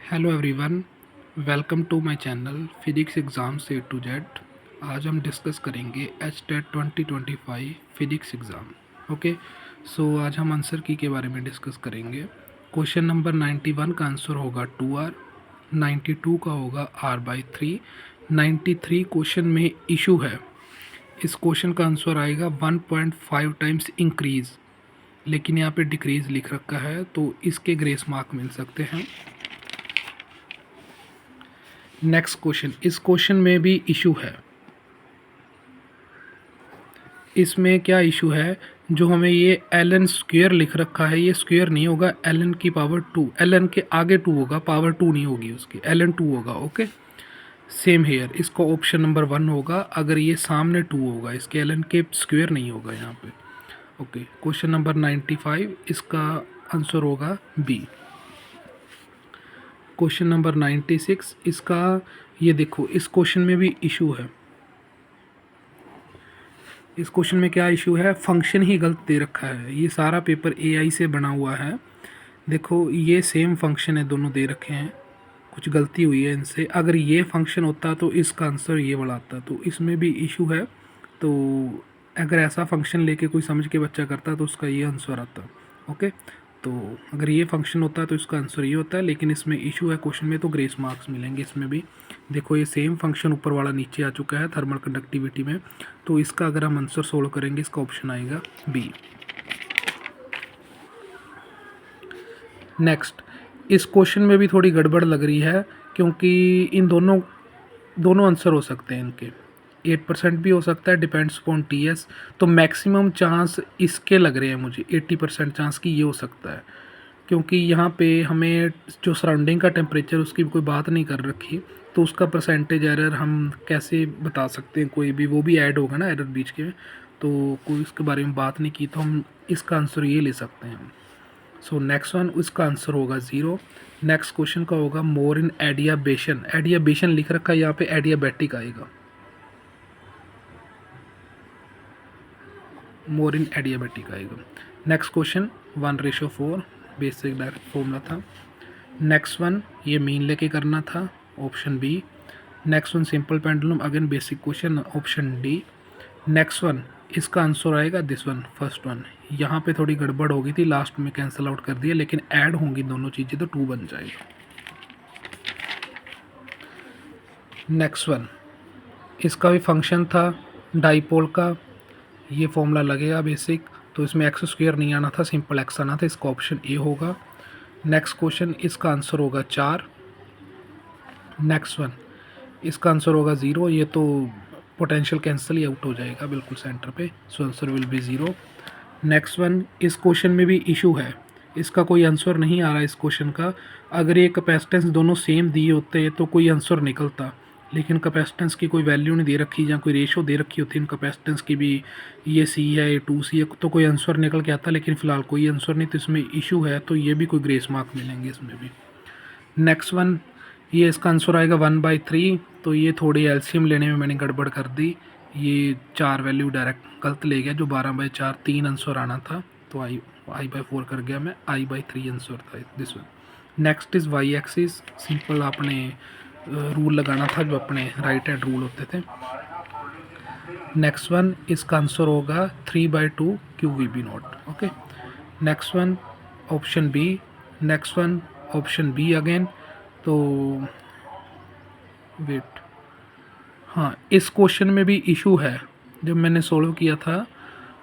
Hello everyone, welcome to my channel physics exam से to Z. आज हम discuss करेंगे H TET 2025 physics exam. Okay, so आज हम आंसर की के बारे में डिस्कस करेंगे। क्वेश्चन नंबर 91 का आंसर होगा 2r, 92 का होगा r/3, 93 क्वेश्चन में इशू है। इस क्वेश्चन का आंसर आएगा 1.5 टाइम्स इंक्रीज़, लेकिन यहाँ पे डिक्रीज़ लिख रखा है तो इसके ग्रेस मार्क मिल सकते हैं। नेक्स्ट क्वेश्चन, इस क्वेश्चन में भी इशू है। इसमें क्या इशू है, जो हमें ये एल स्क्वेयर लिख रखा है, ये स्क्वेयर नहीं होगा, एल की पावर 2, एल के आगे 2 होगा, पावर 2 नहीं होगी उसकी, एल 2 होगा। ओके, सेम हेयर, इसका ऑप्शन नंबर 1 होगा। अगर ये सामने 2 होगा, इसके एल के स्क्वेयर नहीं होगा यहाँ पे। ओके, क्वेश्चन नंबर 95, इसका आंसर होगा बी। क्वेश्चन नंबर 96, इसका ये देखो, इस क्वेश्चन में भी इशू है। इस क्वेश्चन में क्या इशू है, फंक्शन ही गलत दे रखा है। ये सारा पेपर एआई से बना हुआ है। देखो, ये सेम फंक्शन है, दोनों दे रखे हैं, कुछ गलती हुई है इनसे। अगर ये फंक्शन होता तो इसका आंसर ये वाला आता, तो इसमें भी इशू है। तो अगर ऐसा फंक्शन लेके कोई समझ के बच्चा करता तो उसका ये आंसर आता। ओके, तो अगर ये फंक्शन होता है तो इसका आंसर ये होता है, लेकिन इसमें इशू है क्वेश्चन में, तो ग्रेस मार्क्स मिलेंगे इसमें भी। देखो, ये सेम फंक्शन ऊपर वाला नीचे आ चुका है थर्मल कंडक्टिविटी में, तो इसका अगर हम आंसर सोल्व करेंगे, इसका ऑप्शन आएगा बी। नेक्स्ट, इस क्वेश्चन में भी थोड़ी गड़बड़ लग रही है, क्योंकि इन दोनों दोनों आंसर हो सकते हैं इनके। 8% भी हो सकता है, डिपेंड्स अपॉन टीएस। तो मैक्सिमम चांस इसके लग रहे हैं मुझे, 80% चांस की ये हो सकता है, क्योंकि यहाँ पे हमें जो सराउंडिंग का टेम्परेचर उसकी कोई बात नहीं कर रखी, तो उसका परसेंटेज एरर हम कैसे बता सकते हैं, कोई भी वो भी ऐड होगा ना एरर बीच के, तो कोई इसके बारे में बात नहीं की, तो हम इसका आंसर ये ले सकते हैं। सो नेक्स्ट वन, उसका आंसर होगा 0। नेक्स्ट क्वेश्चन का होगा मोर इन एडियाबेशन। एडियाबेशन लिख रखा है यहाँ पे, एडियाबैटिक आएगा, मोर इन एडियाबैटिक आएगा। Next question 1:4, basic direct formula था। नेक्स्ट वन, ये मीन लेके करना था, option B. Next one simple pendulum, again basic question, option D. Next one, इसका आंसर आएगा दिस वन, फर्स्ट वन। यहाँ पे थोड़ी गड़बड़ हो गई थी, लास्ट में कैंसिल आउट कर दिया, लेकिन ऐड होंगी दोनों चीज़ें तो 2 बन जाएगा। नेक्स्ट वन, इसका भी फंक्शन था डाइपोल का, ये फॉर्मूला लगेगा बेसिक, तो इसमें एक्स स्क्वायर नहीं आना था, सिंपल एक्स आना था, इसका ऑप्शन ए होगा। नेक्स्ट क्वेश्चन, इसका आंसर होगा 4। नेक्स्ट वन, इसका आंसर होगा 0, ये तो पोटेंशियल कैंसिल ही आउट हो जाएगा बिल्कुल सेंटर पे, so answer will B 0। Next one, इस क्वेश्चन में भी इशू है, इसका कोई आंसर नहीं आ रहा इस क्वेश्चन का। अगर ये कैपेसिटेंस दोनों सेम दिए होते तो कोई आंसर निकलता, लेकिन कैपेसिटेंस की कोई वैल्यू नहीं दे रखी, या कोई रेशो दे रखी होती इन कैपेसिटेंस की भी, ये सी है, ये 2C है, तो कोई आंसर निकल के आता, लेकिन फ़िलहाल कोई आंसर नहीं, तो इसमें इशू है, तो ये भी कोई ग्रेस मार्क मिलेंगे इसमें भी। नेक्स्ट वन, ये इसका आंसर आएगा 1/3, तो ये थोड़ी एलसीएम लेने में मैंने गड़बड़ कर दी, ये 4 वैल्यू डायरेक्ट गलत ले गया, जो 12/4 3 आंसर आना था, तो I/4 कर गया मैं, I/3 आंसर था this one. Next is why axis, simple आपने रूल लगाना था जो अपने राइट हैंड रूल होते थे। नेक्स्ट वन, इसका आंसर होगा 3/2 QVB0। Okay, next one option B. Next one option B again, तो वेट, हाँ, इस क्वेश्चन में भी इशू है। जब मैंने सोल्व किया था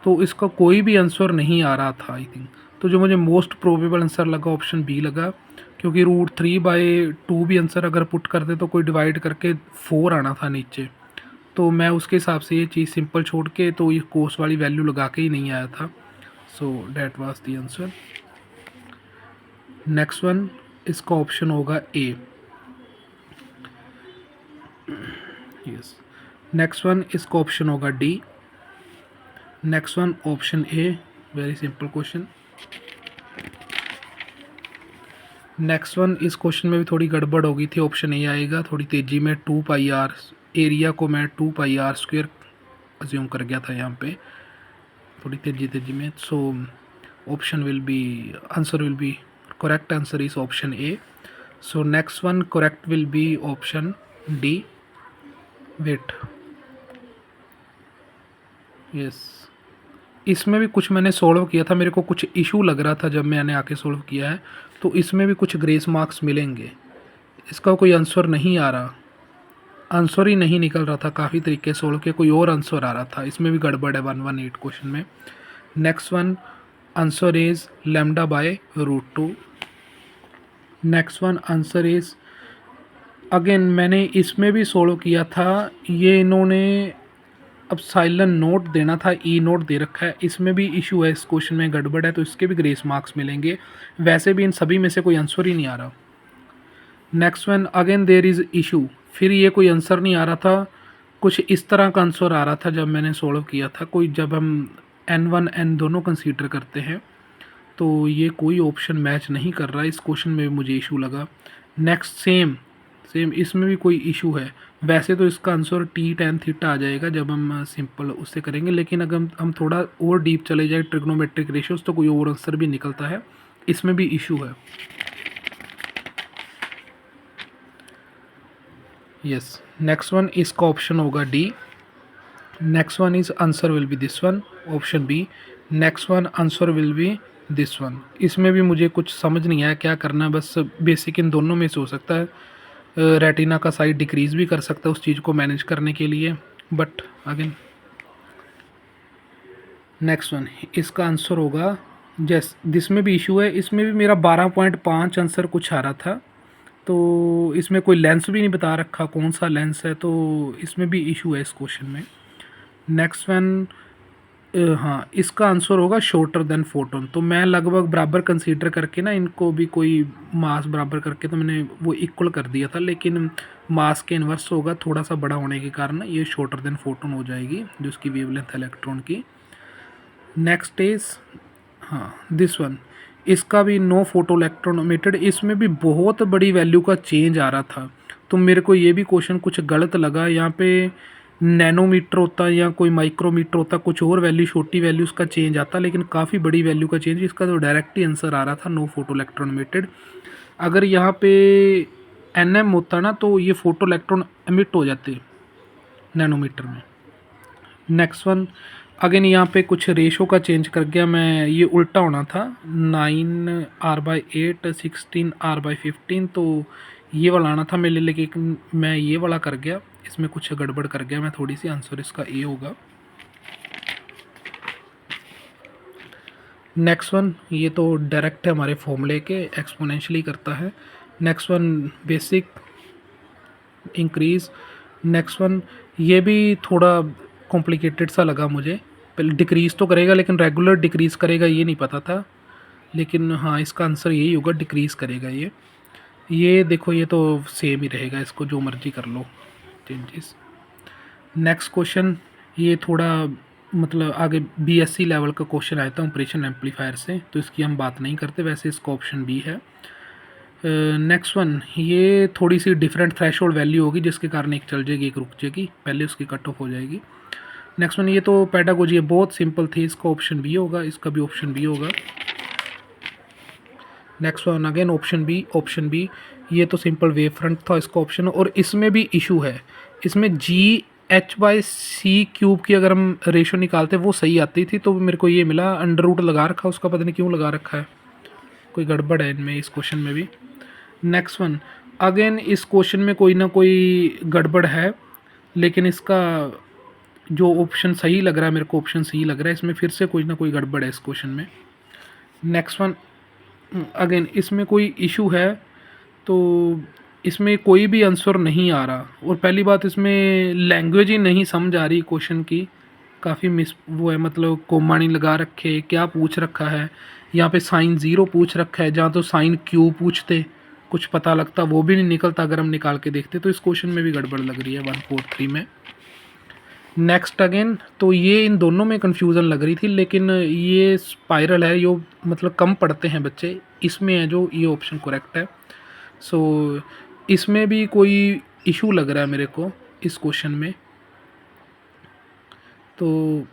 तो इसका कोई भी आंसर नहीं आ रहा था आई थिंक, तो जो मुझे मोस्ट प्रोबेबल आंसर लगा ऑप्शन बी लगा, क्योंकि √3/2 भी आंसर अगर पुट करते तो कोई डिवाइड करके 4 आना था नीचे, तो मैं उसके हिसाब से ये चीज़ सिंपल छोड़ के तो ये कोस वाली वैल्यू लगा के ही नहीं आया था, so that was the answer. Next one, इसका ऑप्शन होगा ए, यस। नेक्स्ट वन, इसका ऑप्शन होगा D. Next one option A, very simple question. Next one, इस क्वेश्चन में भी थोड़ी गड़बड़ हो गई थी, ऑप्शन ए आएगा, थोड़ी तेज़ी में 2πr, एरिया को मैं 2πr² अज्यूम कर गया था यहाँ पे, थोड़ी तेज़ी में, so option will be, answer will be, correct answer is option A. So next one correct will be option D, wait. Yes, इसमें भी कुछ मैंने सोल्व किया था, मेरे को कुछ इशू लग रहा था जब मैंने आके सोल्व किया है, तो इसमें भी कुछ ग्रेस मार्क्स मिलेंगे। इसका कोई आंसर नहीं आ रहा, आंसर ही नहीं निकल रहा था, काफ़ी तरीके सोल्व किया, कोई और आंसर आ रहा था, इसमें भी गड़बड़ है 118 क्वेश्चन में। Next one answer is lambda by √2। Next one answer is, again मैंने इसमें भी सोल्व किया था, ये इन्होंने अब साइलेंट नोट देना था, ई नोट दे रखा है, इसमें भी इशू है, इस क्वेश्चन में गड़बड़ है, तो इसके भी ग्रेस मार्क्स मिलेंगे। वैसे भी इन सभी में से कोई आंसर ही नहीं आ रहा। Next one again there is issue, फिर ये कोई आंसर नहीं आ रहा था, कुछ इस तरह का आंसर आ रहा था जब मैंने सोल्व किया था, कोई जब हम N1 N दोनों कंसीडर करते हैं तो ये कोई ऑप्शन मैच नहीं कर रहा, इस क्वेश्चन में भी मुझे इशू लगा। नेक्स्ट सेम इसमें भी कोई इशू है। वैसे तो इसका आंसर T tan θ आ जाएगा जब हम सिंपल उससे करेंगे, लेकिन अगर हम थोड़ा और डीप चले जाए ट्रिग्नोमेट्रिक रेशियोज तो कोई और आंसर भी निकलता है, इसमें भी इशू है। यस, नेक्स्ट वन इसका ऑप्शन होगा D. Next one is answer will be this one, option B. Next one answer will be this one. इसमें भी मुझे कुछ समझ नहीं आया क्या करना है, बस बेसिक इन दोनों में से हो सकता है। रेटिना का साइज डिक्रीज़ भी कर सकता है उस चीज़ को मैनेज करने के लिए, बट अगेन नेक्स्ट वन इसका आंसर होगा, जैस जिसमें भी इशू है, इसमें भी मेरा 12.5 आंसर कुछ आ रहा था, तो इसमें कोई लेंस भी नहीं बता रखा कौन सा लेंस है, तो इसमें भी इशू है इस क्वेश्चन में। नेक्स्ट वन हाँ, इसका आंसर होगा शॉर्टर देन फोटोन, तो मैं लगभग बराबर कंसीडर करके ना इनको भी कोई मास बराबर करके तो मैंने वो इक्वल कर दिया था, लेकिन मास के इन्वर्स होगा, थोड़ा सा बड़ा होने के कारण ये शॉर्टर देन फोटोन हो जाएगी जो उसकी वेवलेंथ इलेक्ट्रॉन की। नेक्स्ट इज हाँ दिस वन, इसका भी नो फोटो इलेक्ट्रॉन इमिटेड, इसमें भी बहुत बड़ी वैल्यू का चेंज आ रहा था, तो मेरे को ये भी क्वेश्चन कुछ गलत लगा। यहाँ पे नैनोमीटर होता या कोई माइक्रोमीटर होता, कुछ और वैल्यू छोटी वैल्यू उसका चेंज आता, लेकिन काफ़ी बड़ी वैल्यू का चेंज, इसका तो डायरेक्ट ही आंसर आ रहा था नो फोटो इलेक्ट्रॉन इमिटेड। अगर यहाँ पे NM होता ना तो ये फोटो इलेक्ट्रॉन एमिट हो जाते नैनोमीटर में। नेक्स्ट वन अगेन यहाँ पे कुछ रेशो का चेंज कर गया मैं, ये उल्टा होना था 9r/8 16r/15, तो ये वाला आना था मेरे लिए, लेकिन मैं ये वाला कर गया, इसमें कुछ गड़बड़ कर गया मैं थोड़ी सी, आंसर इसका ए होगा। नेक्स्ट वन ये तो डायरेक्ट है हमारे फॉर्मूले के, एक्सपोनेंशियली करता है। Next one basic increase. Next one ये भी थोड़ा कॉम्प्लिकेटेड सा लगा मुझे, पहले डिक्रीज़ तो करेगा लेकिन रेगुलर डिक्रीज़ करेगा ये नहीं पता था, लेकिन हाँ इसका आंसर यही होगा, डिक्रीज़ करेगा ये देखो ये तो सेम ही रहेगा, इसको जो मर्जी कर लो चेंजेस। नेक्स्ट क्वेश्चन ये थोड़ा मतलब आगे BSc लेवल का क्वेश्चन आया था ऑपरेशन एम्पलीफायर से, तो इसकी हम बात नहीं करते, वैसे इसका ऑप्शन बी है। नेक्स्ट वन ये थोड़ी सी डिफरेंट थ्रेशोल्ड वैल्यू होगी जिसके कारण एक चल जाएगी एक रुक जाएगी, पहले उसकी कट ऑफ हो जाएगी। नेक्स्ट वन ये तो पेडागोजी है, बहुत सिंपल थी, इसका ऑप्शन बी होगा, इसका भी ऑप्शन बी होगा। Next one again option B, ये तो सिंपल वेव फ्रंट था, इसका ऑप्शन, और इसमें भी इशू है, इसमें GH/c³ की अगर हम रेशो निकालते वो सही आती थी, तो मेरे को ये मिला अंडर रूट लगा रखा, उसका पता नहीं क्यों लगा रखा है, कोई गड़बड़ है इनमें इस क्वेश्चन में भी। नेक्स्ट वन अगेन इस क्वेश्चन में कोई ना कोई गड़बड़ है, लेकिन इसका जो ऑप्शन सही लग रहा है मेरे को, ऑप्शन सही लग रहा है, इसमें फिर से कोई ना कोई गड़बड़ है इस क्वेश्चन में। नेक्स्ट वन अगेन इसमें कोई इशू है, तो इसमें कोई भी आंसर नहीं आ रहा, और पहली बात इसमें लैंग्वेज ही नहीं समझ आ रही क्वेश्चन की, काफ़ी मिस वो है, मतलब कोमा नहीं लगा रखे, क्या पूछ रखा है यहाँ पे, साइन 0 पूछ रखा है, जहाँ तो साइन Q पूछते कुछ पता लगता, वो भी नहीं निकलता अगर हम निकाल के देखते, तो इस क्वेश्चन में भी गड़बड़ लग रही है 143 में। नेक्स्ट अगेन तो ये इन दोनों में कन्फ्यूज़न लग रही थी, लेकिन ये स्पाइरल है, यो मतलब कम पढ़ते हैं बच्चे, इसमें है जो ये ऑप्शन करेक्ट है। सो इसमें भी कोई इशू लग रहा है मेरे को इस क्वेश्चन में, तो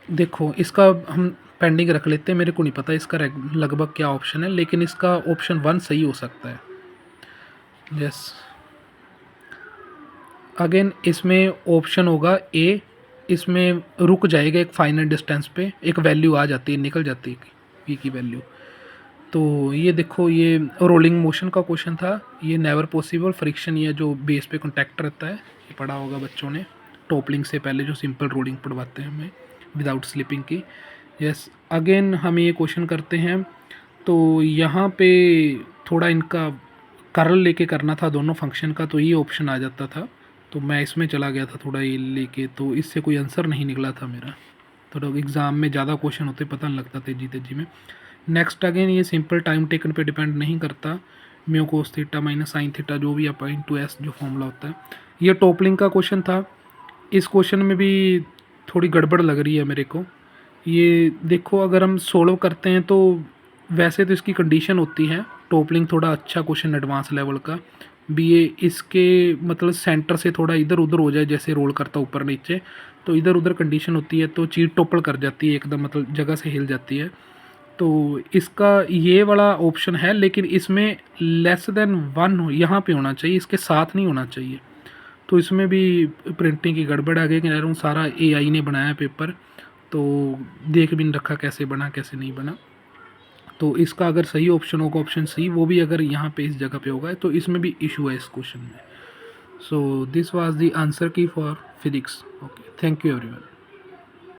देखो इसका हम पेंडिंग रख लेते हैं, मेरे को नहीं पता इसका लगभग क्या ऑप्शन है, लेकिन इसका ऑप्शन 1 सही हो सकता है। यस। अगेन इसमें ऑप्शन होगा ए, इसमें रुक जाएगा एक फाइनल डिस्टेंस पे, एक वैल्यू आ जाती है, निकल जाती है पी की वैल्यू। तो ये देखो, ये रोलिंग मोशन का क्वेश्चन था। ये नेवर पॉसिबल फ्रिक्शन, ये जो बेस पे कॉन्टैक्ट रहता है, ये पढ़ा होगा बच्चों ने टॉपलिंग से पहले, जो सिंपल रोलिंग पढ़वाते हैं हमें विदाउट स्लिपिंग की। यस। अगेन हम ये क्वेश्चन करते हैं, तो यहाँ पे थोड़ा इनका कर्ल लेके करना था दोनों फंक्शन का, तो ये ऑप्शन आ जाता था, तो मैं इसमें चला गया था थोड़ा ये लेके, तो इससे कोई आंसर नहीं निकला था मेरा। तो एग्ज़ाम में ज़्यादा क्वेश्चन होते, पता नहीं लगता तेजी तेजी में। नेक्स्ट अगेन ये सिंपल टाइम टेकन पे डिपेंड नहीं करता, mu cos theta minus sine theta जो भी अपॉइंट टू एस जो फॉर्मूला होता है। ये टॉपलिंग का क्वेश्चन था। इस क्वेश्चन में भी थोड़ी गड़बड़ लग रही है मेरे को। ये देखो, अगर हम सोल्व करते हैं तो वैसे तो इसकी कंडीशन होती है, टॉपलिंग थोड़ा अच्छा क्वेश्चन एडवांस लेवल का भी, ये इसके मतलब सेंटर से थोड़ा इधर उधर हो जाए, जैसे रोल करता ऊपर नीचे, तो इधर उधर कंडीशन होती है, तो चीज़ टोपल कर जाती है एकदम, मतलब जगह से हिल जाती है। तो इसका ये वाला ऑप्शन है, लेकिन इसमें लेस देन 1 यहाँ पे होना चाहिए, इसके साथ नहीं होना चाहिए। तो इसमें भी प्रिंटिंग की गड़बड़ आ गई, कह रहा हूँ सारा एआई ने बनाया पेपर, तो देख भी नहीं रखा कैसे बना कैसे नहीं बना। तो इसका अगर सही ऑप्शन होगा ऑप्शन सी, वो भी अगर यहाँ पे इस जगह पे होगा, तो इसमें भी इशू है इस क्वेश्चन में। So this was the answer key for physics. Okay, thank you everyone.